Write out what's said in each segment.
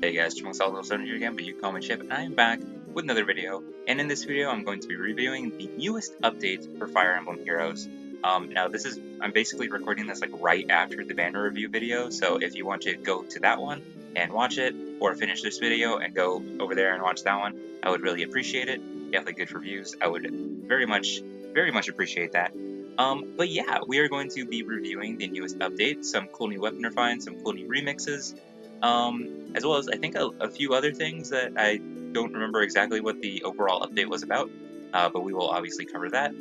Hey guys, Chumong here again, but you call me Chip, and I am back with another video. And in this video, I'm going to be reviewing the newest update for Fire Emblem Heroes. Now I'm basically recording this like right after the banner review video, so if you want to go to that one and watch it, or finish this video and go over there and watch that one, I would really appreciate it. If you have like good reviews, I would very much appreciate that. But yeah, we are going to be reviewing the newest update, some cool new weapon refines, some cool new remixes, as well as I think a few other things that I don't remember exactly what the overall update was about, but we will obviously cover that.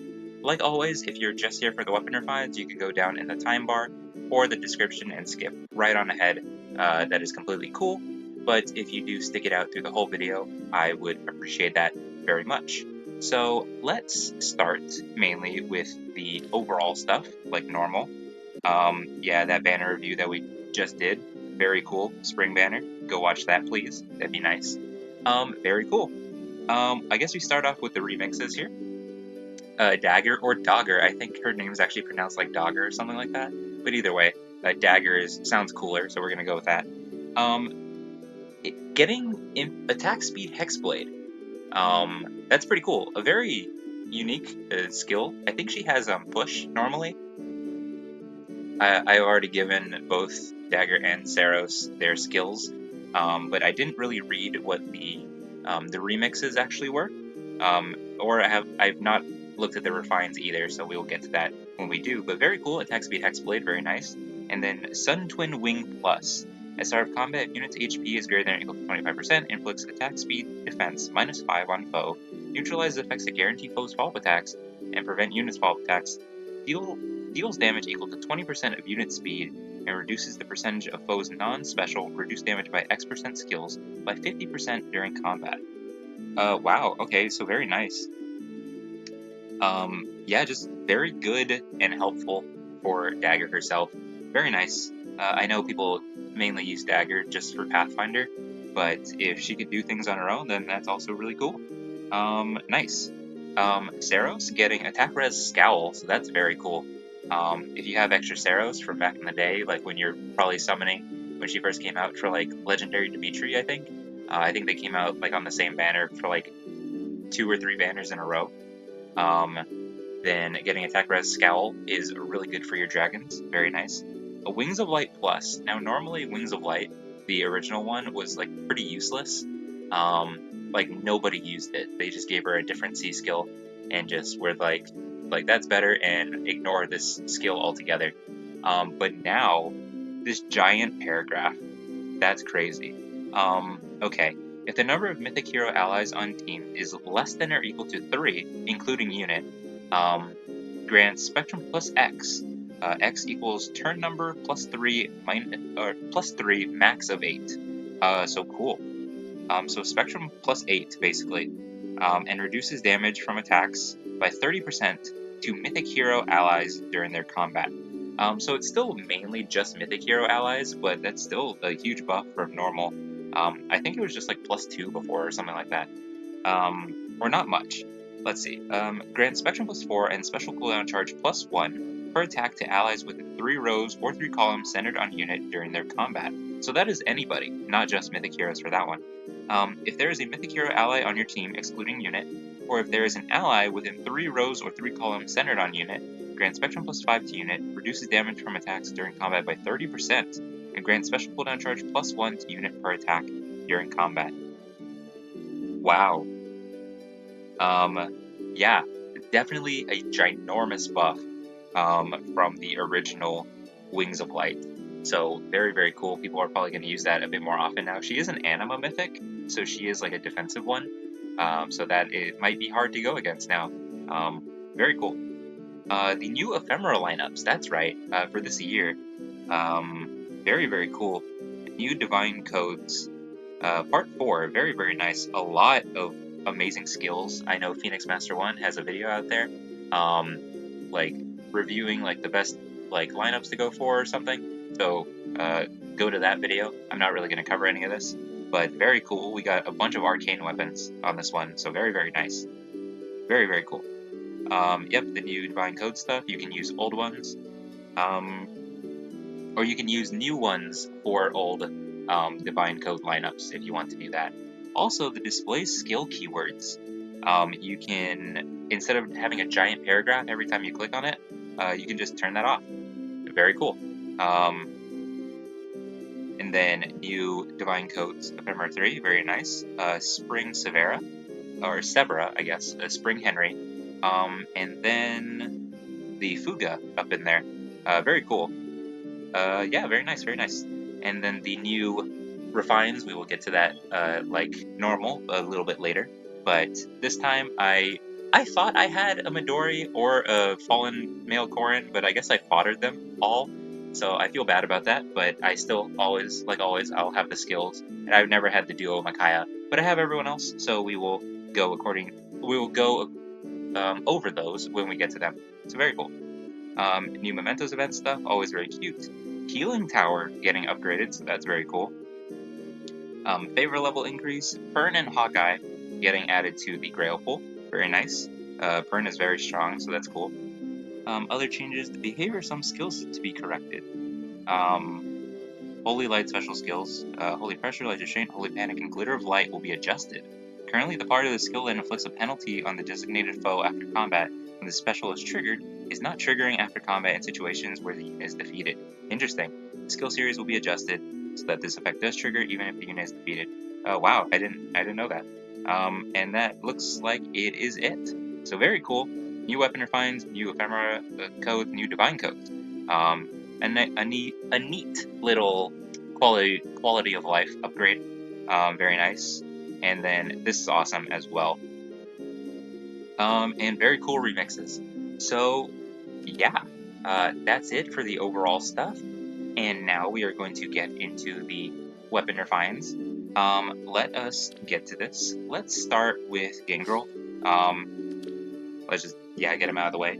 Like always, if you're just here for the weapon refines, you can go down in the time bar or the description and skip right on ahead. That is completely cool, but if you do stick it out through the whole video, I would appreciate that very much. So let's start mainly with the overall stuff, like normal. Yeah, that banner review that we just did, very cool. Spring banner, go watch that please, that'd be nice. Very cool. I guess we start off with the remixes here. Dagger or Dogger, I think her name is actually pronounced like Dogger or something like that. But either way, Dagger sounds cooler, so we're gonna go with that. Getting attack speed Hexblade. That's pretty cool. A very unique skill. I think she has push normally. I've already given both Dagger and Saros their skills, but I didn't really read what the remixes actually were, or I've not looked at the refines either, so we will get to that when we do. But very cool, attack speed Hexblade, very nice. And then Sun Twin Wing Plus. At start of combat, if unit's HP is greater than or equal to 25%, inflicts attack speed defense -5 on foe, neutralizes effects that guarantee foes follow-up attacks, and prevent units follow-up attacks. Deals damage equal to 20% of unit speed, and reduces the percentage of foes' non-special reduced damage by X% skills by 50% during combat. Wow, okay, so very nice. Yeah, just very good and helpful for Dagger herself. Very nice. I know people mainly use Dagger just for Pathfinder, but if she could do things on her own, then that's also really cool. Nice. Saros getting attack res Scowl, so that's very cool. If you have extra Saros from back in the day, like when you're probably summoning, when she first came out for like Legendary Dimitri, I think they came out like on the same banner for like 2 or 3 banners in a row. Then getting attack res Scowl is really good for your dragons, very nice. A Wings of Light Plus. Now normally Wings of Light, the original one, was like pretty useless. Like nobody used it. They just gave her a different C skill and just were like that's better and ignore this skill altogether. But now this giant paragraph, that's crazy. Okay. If the number of Mythic Hero allies on team is less than or equal to 3, including unit, grants Spectrum plus X. X equals turn number plus 3 max of 8. So cool. So Spectrum plus 8 basically, and reduces damage from attacks by 30% to Mythic Hero allies during their combat. So it's still mainly just Mythic Hero allies, but that's still a huge buff from normal. I think it was just like plus 2 before or something like that. Or not much. Let's see. Grant Spectrum plus 4 and special cooldown charge plus 1 per attack to allies within 3 rows or 3 columns centered on unit during their combat. So that is anybody, not just Mythic Heroes for that one. If there is a Mythic Hero ally on your team excluding unit, or if there is an ally within 3 rows or 3 columns centered on unit, grant Spectrum plus 5 to unit, reduces damage from attacks during combat by 30%, and grant special cooldown charge plus 1 to unit per attack during combat. Wow. Yeah, definitely a ginormous buff from the original Wings of Light. So very, very cool. People are probably going to use that a bit more often now. She is an anima mythic, so she is like a defensive one. So that it might be hard to go against now. Very cool. The new Ephemera lineups, that's right, for this year. Very, very cool. New Divine Codes. Part 4, very, very nice. A lot of amazing skills. I know Phoenix Master 1 has a video out there, like reviewing like the best like lineups to go for or something. So go to that video. I'm not really going to cover any of this, but very cool. We got a bunch of arcane weapons on this one, so very, very nice. Very, very cool. Yep, the new Divine Code stuff. You can use old ones, or you can use new ones for old. divine code lineups if you want to do that. Also, the display skill keywords. You can, instead of having a giant paragraph every time you click on it, you can just turn that off. Very cool. And then new divine codes, Ephemera 3, very nice. Spring Severa, or Severa, I guess, Spring Henry. And then the Fuga up in there. Very cool. Yeah, very nice, very nice. And then the new refines, we will get to that like normal a little bit later. But this time I thought I had a Midori or a fallen male Korin, but I guess I foddered them all. So I feel bad about that, but I still always, like always, I'll have the skills. And I've never had the duo Makaya, but I have everyone else, so we will go over those when we get to them. So very cool. New Mementos event stuff, always very cute. Healing Tower getting upgraded, so that's very cool. Favor level increase, Pern and Hawkeye getting added to the Grail pool, very nice. Pern is very strong, so that's cool. Other changes, the behavior of some skills to be corrected. Holy Light special skills, Holy Pressure, Light Restraint, Holy Panic, and Glitter of Light will be adjusted. Currently, the part of the skill that inflicts a penalty on the designated foe after combat when the special is triggered is not triggering after combat in situations where the unit is defeated. Interesting. The skill series will be adjusted so that this effect does trigger even if the unit is defeated. Wow, I didn't know that. And that looks like it is it. So very cool. New weapon refines, new ephemera codes, new divine codes. A neat little quality of life upgrade. Very nice. And then this is awesome as well. And very cool remixes. So yeah, that's it for the overall stuff. And now we are going to get into the weapon refines. Let us get to this. Let's start with Gangrel. Let's just get him out of the way.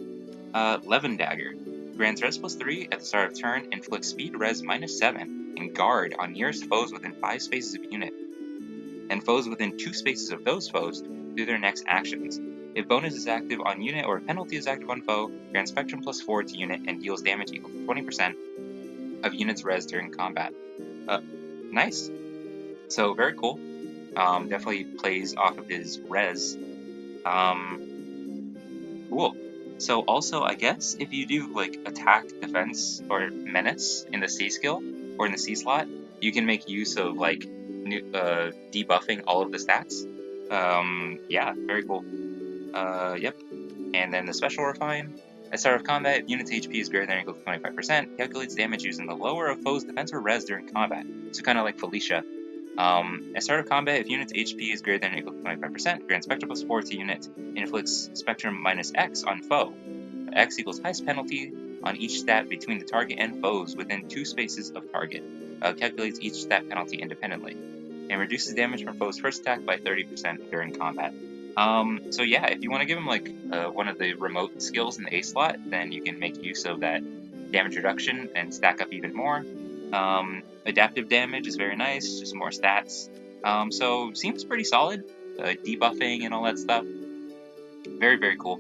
Levin Dagger. Grants res +3 at the start of turn, inflicts speed res -7, and guard on nearest foes within 5 spaces of unit, and foes within 2 spaces of those foes through their next actions. If bonus is active on unit or if penalty is active on foe, grants Spectrum +4 to unit and deals damage equal to 20% of unit's res during combat. Nice. So very cool. Definitely plays off of his res. Cool. So also, I guess if you do like attack, defense, or menace in the C skill or in the C slot, you can make use of like debuffing all of the stats. Yeah, very cool. Yep. And then the special refine. At start of combat, if unit's HP is greater than or equal to 25%, calculates damage using the lower of foe's defense or res during combat. So kind of like Felicia. At start of combat, if unit's HP is greater than or equal to 25%, grants Spectrum +4 to unit, and inflicts Spectrum -X on foe. X equals highest penalty on each stat between the target and foes within 2 spaces of target. Calculates each stat penalty independently, and reduces damage from foe's first attack by 30% during combat. So yeah, if you want to give him like one of the remote skills in the A slot, then you can make use of that damage reduction and stack up even more. Adaptive damage is very nice, just more stats. So seems pretty solid. Debuffing and all that stuff. Very, very cool.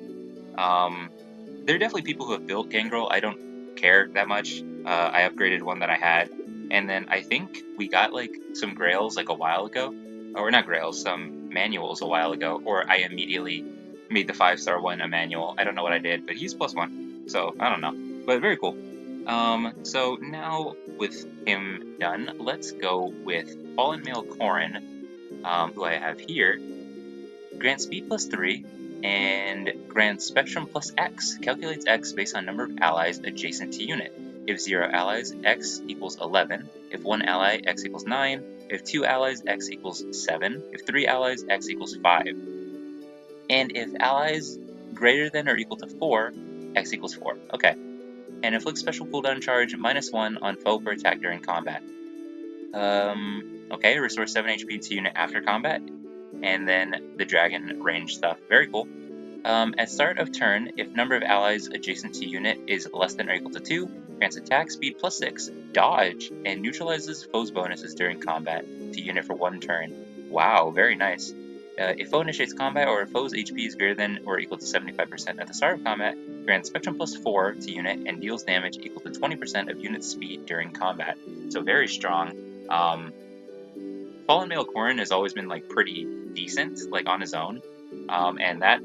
There are definitely people who have built Gangrel. I don't care that much. I upgraded one that I had. And then I think we got like some grails like a while ago. Or not grails, some manuals a while ago. Or I immediately made the 5-star one a manual. I don't know what I did, but he's +1. So I don't know. But very cool. So now with him done, let's go with Fallen Male Korin, who I have here. Grants speed +3 and grants Spectrum +X. Calculates X based on number of allies adjacent to unit. If 0 allies, X equals 11. If 1 ally, X equals 9. If 2 allies, X equals 7. If 3 allies, X equals 5. And if allies greater than or equal to 4, X equals 4. Okay. And inflicts special cooldown charge -1 on foe per attack during combat. Okay, restores 7 HP to unit after combat. And then the dragon range stuff. Very cool. At start of turn, if number of allies adjacent to unit is less than or equal to 2, grants attack speed +6, dodge, and neutralizes foe's bonuses during combat to unit for 1 turn. Wow, very nice. If foe initiates combat or if foe's HP is greater than or equal to 75% at the start of combat, grants Spectrum +4 to unit and deals damage equal to 20% of unit speed during combat. So very strong. Um, Fallen Male Corn has always been like pretty decent, like on his own, and that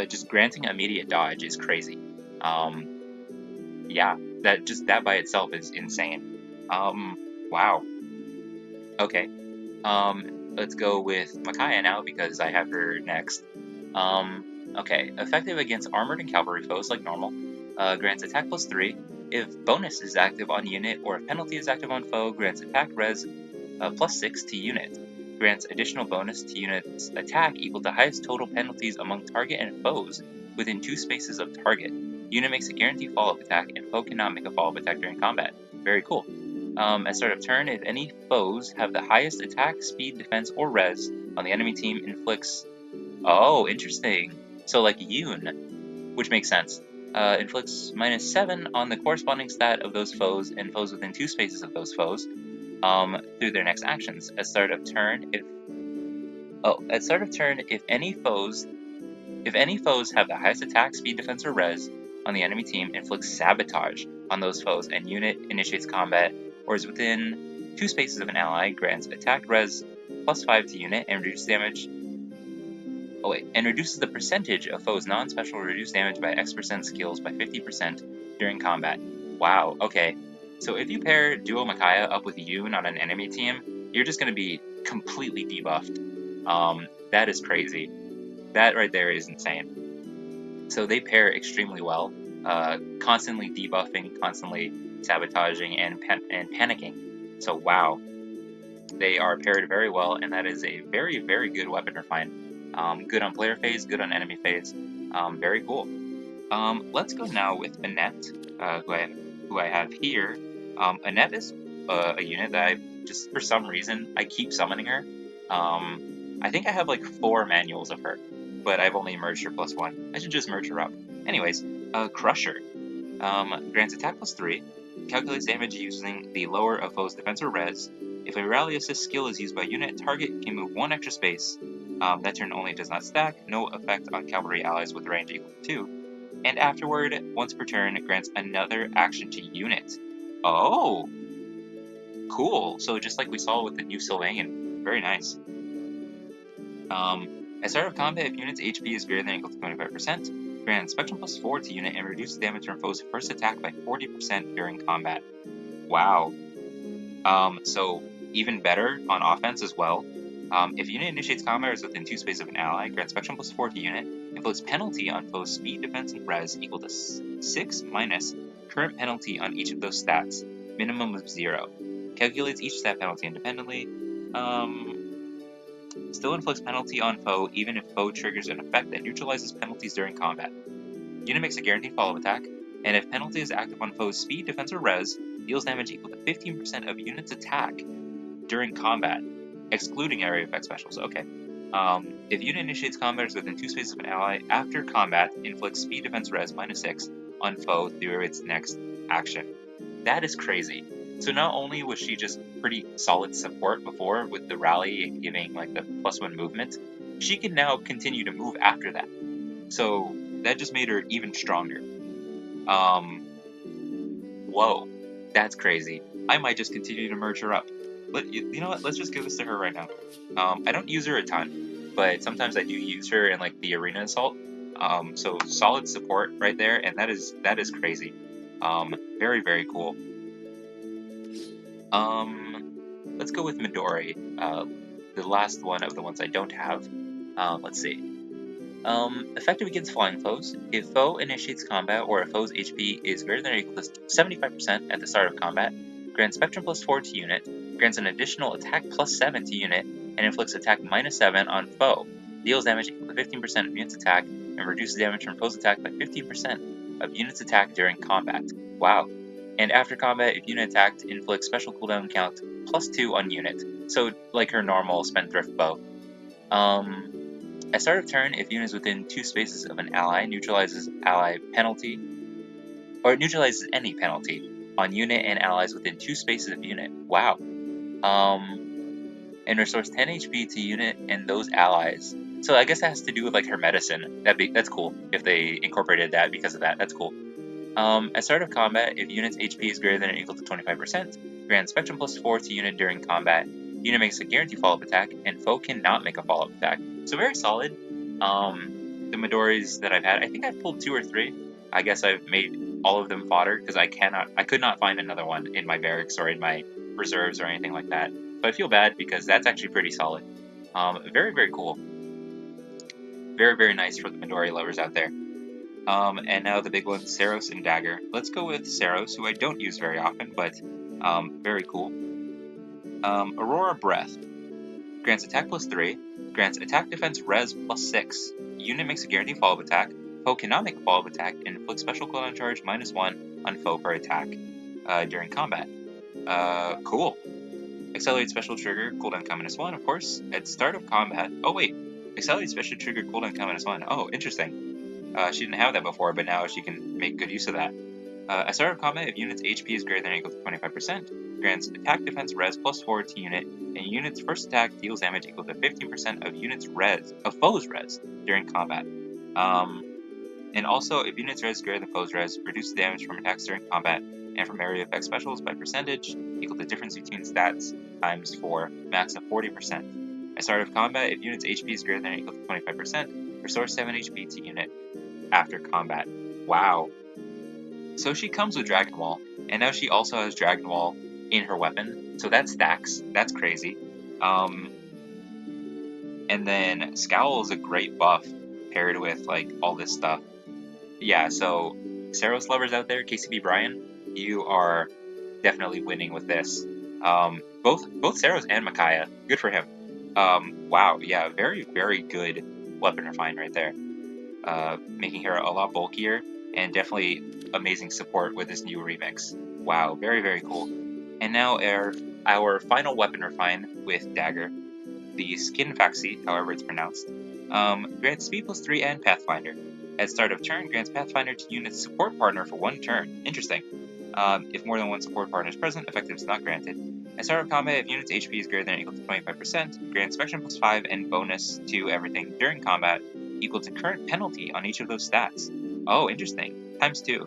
just granting immediate dodge is crazy. Yeah, that by itself is insane. Wow. Okay. Let's go with Micaiah now because I have her next. Okay. Effective against armored and cavalry foes like normal. Grants attack +3. If bonus is active on unit or if penalty is active on foe, grants attack res +6 to unit. Grants additional bonus to unit's attack equal to highest total penalties among target and foes within 2 spaces of target. Unit makes a guaranteed follow-up attack, and foe cannot make a follow-up attack during combat. Very cool. At start of turn, if any foes have the highest attack, speed, defense, or res on the enemy team, inflicts. Oh, interesting. So like Yoon, which makes sense. Inflicts -7 on the corresponding stat of those foes and foes within 2 spaces of those foes through their next actions. At start of turn, if any foes have the highest attack, speed, defense, or res on the enemy team, inflicts sabotage on those foes, and unit initiates combat or is within 2 spaces of an ally, grants attack res +5 to unit and reduces damage. And reduces the percentage of foes' non-special reduced damage by X% skills by 50% during combat. Wow. Okay. So if you pair Duo Micaiah up with Yoon on an enemy team, you're just going to be completely debuffed. That is crazy. That right there is insane. So they pair extremely well, constantly debuffing, constantly sabotaging, and panicking. So wow, they are paired very well, and that is a very, very good weapon refine. Good on player phase, good on enemy phase. Very cool. Let's go now with Annette, who I have here. Annette is a unit that I just, for some reason, I keep summoning her. I think I have like 4 manuals of her, but I've only merged her +1. I should just merge her up. Anyways, Crusher. Grants attack +3. Calculates damage using the lower of foe's defense or res. If a rally assist skill is used by unit, target can move 1 extra space. That turn only does not stack. No effect on cavalry allies with range equal to 2. And afterward, once per turn, grants another action to unit. Oh! Cool. So just like we saw with the new Sylvain. Very nice. At start of combat, if unit's HP is greater than or equal to 25%, grant Spectrum +4 to unit and reduce damage from foe's first attack by 40% during combat. Wow. So even better on offense as well. If unit initiates combat or is within 2 spaces of an ally, grant Spectrum +4 to unit, inflicts penalty on foe's speed, defense, and res equal to 6 minus current penalty on each of those stats, minimum of 0. Calculates each stat penalty independently. Still inflicts penalty on foe even if foe triggers an effect that neutralizes penalties during combat. Unit makes a guaranteed follow-up attack, and if penalty is active on foe's speed, defense, or res, deals damage equal to 15% of unit's attack during combat, excluding area effect specials. Okay. If unit initiates combat is within 2 spaces of an ally, after combat, inflicts speed, defense, res -6 on foe through its next action. That is crazy. So not only was she just pretty solid support before with the rally and giving like the +1 movement, she can now continue to move after that. So that just made her even stronger. Whoa, that's crazy. I might just continue to merge her up. But you know what? Let's just give this to her right now. I don't use her a ton, but sometimes I do use her in like the arena assault. So solid support right there, and that is crazy. Very, very cool. Let's go with Midori, the last one of the ones I don't have. Let's see. Effective against flying foes. If foe initiates combat or a foe's HP is greater than or equal to 75% at the start of combat, grants Spectrum +4 to unit, grants an additional attack +7 to unit, and inflicts attack -7 on foe. Deals damage equal to 15% of unit's attack, and reduces damage from foe's attack by 15% of unit's attack during combat. Wow. And after combat, if unit attacked, inflicts special cooldown count +2 on unit. So like her normal Spendthrift bow. At start of turn, if unit is within 2 spaces of an ally, neutralizes ally penalty, or it neutralizes any penalty on unit and allies within 2 spaces of unit. Wow. And restores 10 HP to unit and those allies. So I guess that has to do with like her medicine. That's cool if they incorporated that because of that. That's cool. At start of combat, if unit's HP is greater than or equal to 25%, grants Spectrum +4 to unit during combat. Unit makes a guaranteed follow-up attack, and foe cannot make a follow-up attack. So very solid. The Midori's that I've had, I think I've pulled 2 or 3. I guess I've made all of them fodder because I could not find another one in my barracks or in my reserves or anything like that. But I feel bad because that's actually pretty solid. Very, very cool. Very, very nice for the Midori lovers out there. And now the big one, Saros and Dagger. Let's go with Saros, who I don't use very often, but very cool. Aurora Breath. Grants attack +3. Grants attack defense res +6. Unit makes a guaranteed follow-up attack. Foe cannot make a follow-up attack and inflicts special cooldown charge -1 on foe per attack during combat. Cool. Accelerate special trigger, cooldown count -1, of course, at start of combat. Oh wait, accelerate special trigger, cooldown count -1. Oh, interesting. She didn't have that before, but now she can make good use of that. At start of combat, if unit's HP is greater than or equal to 25%, grants attack defense res +4 to unit, and unit's first attack deals damage equal to 15% of foe's res during combat. And also, if unit's res is greater than foe's res, reduce the damage from attacks during combat and from area effect specials by percentage equal to difference between stats times 4, max of 40%. At start of combat, if unit's HP is greater than or equal to 25%, restore 7 HP to unit after combat. Wow. So she comes with Dragon Wall, and now she also has Dragon Wall in her weapon, so that stacks. That's crazy. And then Scowl is a great buff paired with like all this stuff. Yeah, so Saros lovers out there, KCB Brian, you are definitely winning with this. Both Saros and Micaiah, good for him. Wow, yeah, very, very good weapon refine right there. Making her a lot bulkier, and definitely amazing support with this new remix. Wow, very, very cool. And now our final weapon refine with Dagger, the Skin Faxi, however it's pronounced, grants speed +3 and Pathfinder. At start of turn, grants Pathfinder to unit's support partner for 1 turn. Interesting. If more than one support partner is present, effective is not granted. At start of combat, if unit's HP is greater than or equal to 25%, grants Spectrum +5 and bonus to everything during combat, equal to current penalty on each of those stats. Oh, interesting. ×2.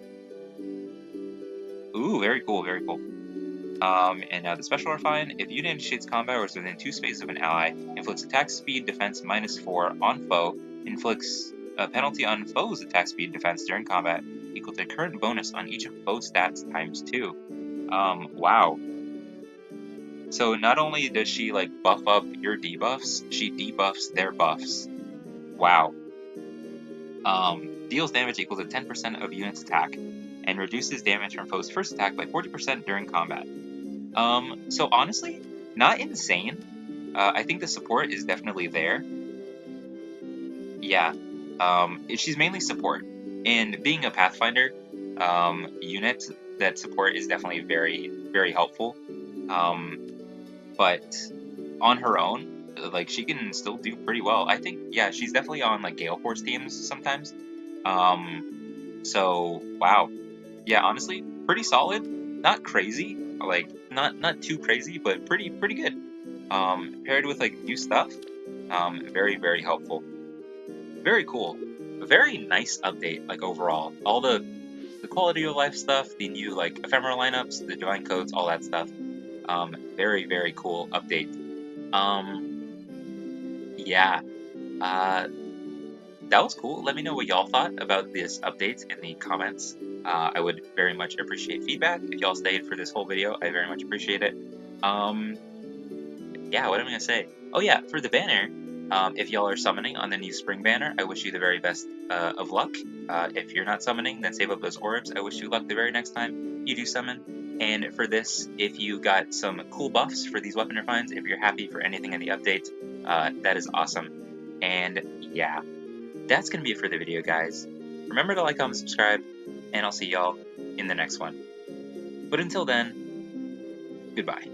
Ooh, very cool, very cool. And now the special refine, if unit initiates combat or is within 2 spaces of an ally, inflicts attack speed defense -4 on foe, inflicts a penalty on foe's attack speed defense during combat, equal to current bonus on each of foe's stats ×2. Wow. So not only does she like buff up your debuffs, she debuffs their buffs. Wow. Deals damage equal to 10% of unit's attack, and reduces damage from foe's first attack by 40% during combat. So honestly, not insane. I think the support is definitely there. Yeah. She's mainly support. And being a Pathfinder unit, that support is definitely very, very helpful. But on her own, like, she can still do pretty well. I think, yeah, she's definitely on, like, Gale Force teams sometimes. So, wow. Yeah, honestly, pretty solid. Not crazy. Like, not too crazy, but pretty good. Paired with, like, new stuff. Very, very helpful. Very cool. A very nice update, like, overall. All the quality of life stuff, the new, like, Ephemera lineups, the Divine Codes, all that stuff. Very, very cool update. Yeah. That was cool. Let me know what y'all thought about this update in the comments. I would very much appreciate feedback. If y'all stayed for this whole video, I very much appreciate it. Yeah, what am I gonna say? Oh yeah, for the banner, if y'all are summoning on the new spring banner, I wish you the very best of luck. If you're not summoning, then save up those orbs. I wish you luck the very next time you do summon. And for this, if you got some cool buffs for these weapon refines, if you're happy for anything in the update, that is awesome. And yeah, that's going to be it for the video, guys. Remember to like, comment, subscribe, and I'll see y'all in the next one. But until then, goodbye.